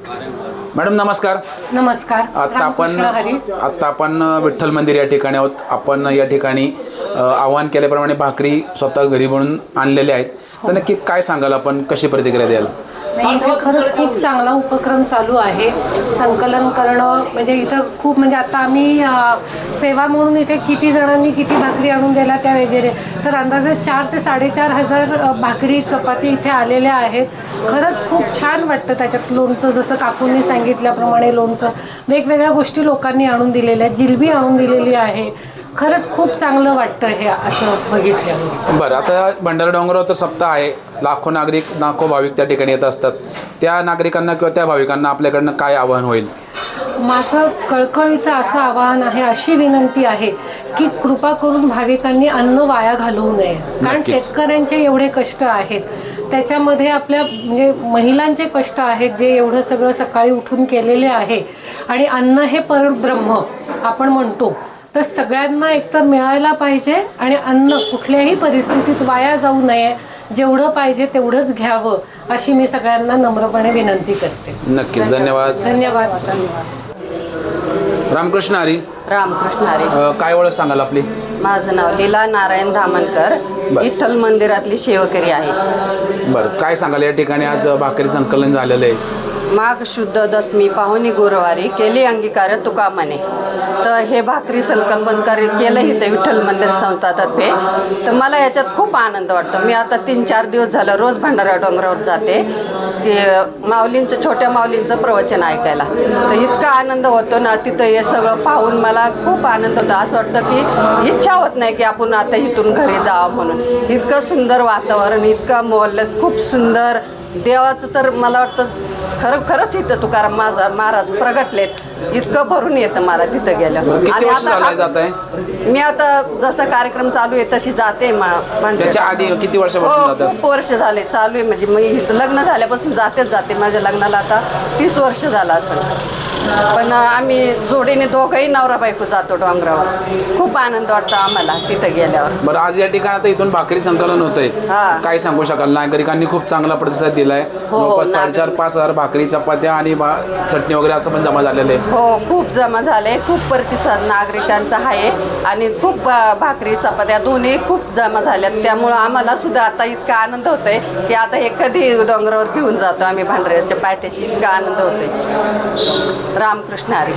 Madam नमस्कार. नमस्कार. आता आपण विठ्ठल मंदिर या ठिकाणी आहोत. आपण या ठिकाणी आवाहन केल्याप्रमाणे भाकरी स्वतः घरी बनवून आणलेल्या आहेत. तर नक्की काय सांगाल आपण, कशी प्रतिक्रिया द्याल? नाही, इथे खरंच खूप चांगला उपक्रम चालू आहे. संकलन करणं म्हणजे इथं खूप म्हणजे आता आम्ही सेवा म्हणून इथे किती जणांनी किती भाकरी आणून दिल्या त्या वगैरे, तर अंदाजे 4 ते 4,500 भाकरी चपाती इथे आलेल्या आहेत. खरंच खूप छान वाटतं. त्याच्यात लोणचं, जसं काकूंनी सांगितल्याप्रमाणे लोणचं, वेगवेगळ्या गोष्टी लोकांनी आणून दिलेल्या आहेत. जिलबी आणून दिलेली आहे. खरंच खूप चांगलं वाटतं हे असं बघितलं. बरं, आता भंडारा डोंगरावर तर सप्ताह आहे. लाखो नागरिक, लाखो भाविक त्या ठिकाणी येत असतात. त्या नागरिकांना किंवा त्या भाविकांना आपल्याकडनं काय आवाहन होईल? माझं कळकळीचं असं आवाहन आहे, अशी विनंती आहे की कृपा करून भाविकांनी अन्न वाया घालवू नये. कारण शेतकऱ्यांचे एवढे कष्ट आहेत, त्याच्यामध्ये आपल्या म्हणजे महिलांचे कष्ट आहेत, जे एवढं सगळं सकाळी उठून केलेले आहे. आणि अन्न हे परब्रह्म आपण म्हणतो, तर सगळ्यांना एकतर मिळायला पाहिजे आणि अन्न कुठल्याही परिस्थितीत वाया जाऊ नये. जेवढं पाहिजे तेवढंच घ्यावं, अशी मी सगळ्यांना नम्रपणे विनंती करते. नक्कीच. धन्यवाद. धन्यवाद. रामकृष्ण हरी. रामकृष्ण हरी. काय ओळख सांगाल आपली? माझं नाव लीला नारायण धामणकर, विठ्ठल मंदिरातली सेवकरी आहे. बरं, काय सांगाल? या ठिकाणी आज भाकरी संकलन झालेलं आहे. माघ शुद्ध दशमी पाहुणी गुरुवारी केली अंगीकार तुका म्हणे. तर हे भाकरी संकल्पन केलं इथं विठ्ठल मंदिर संस्थातर्फे. तर मला याच्यात खूप आनंद वाटतो. मी आता 3-4 दिवस झालं रोज भंडारा डोंगरावर जाते, की माऊलींचं, छोट्या माऊलींचं प्रवचन ऐकायला. तर इतका आनंद होतो ना तिथं. हे सगळं पाहून मला खूप आनंद होतो. असं वाटतं की इच्छा होत नाही की आपण आता इथून घरी जावं म्हणून. इतकं सुंदर वातावरण, इतकं मोहल्ल, खूप सुंदर. देवाचं तर मला वाटतं खरंच इथं तुकाराम महाराज प्रगटलेत. इतकं भरून येतं मला तिथं गेलं. मी आता जसा कार्यक्रम चालू आहे तशी जाते. त्याच्या आधी किती वर्षापासून जाते? खूप वर्ष झाले चालू आहे. म्हणजे मी लग्न झाल्यापासून जाते. माझ्या लग्नाला आता 30 वर्ष झालं असेल. पण आम्ही जोडीने दोघंही नवरा बायको जातो डोंगरावर. खूप आनंद वाटतो आम्हाला तिथं गेल्यावर. बरं, आज या ठिकाणी आता इथून भाकरी संकलन होतंय, काय सांगू शकाल? नागरिकांनी खूप चांगला प्रतिसाद दिलाय. जवळपास 4,500 भाकरी, चपात्या आणि चटणी वगैरे असं पण जमा झालेलं आहे. हो, खूप जमा झाले. खूप प्रतिसाद नागरिकांचा आहे आणि खूप भाकरी चपात्या दोन्ही खूप जमा झाल्यात. त्यामुळं आम्हाला सुद्धा आता इतका आनंद होतोय की आता हे कधी डोंगरावर घेऊन जातो आम्ही भांडाऱ्याच्या पायथ्याशी. इतका आनंद होतोय. रामकृष्ण हरी.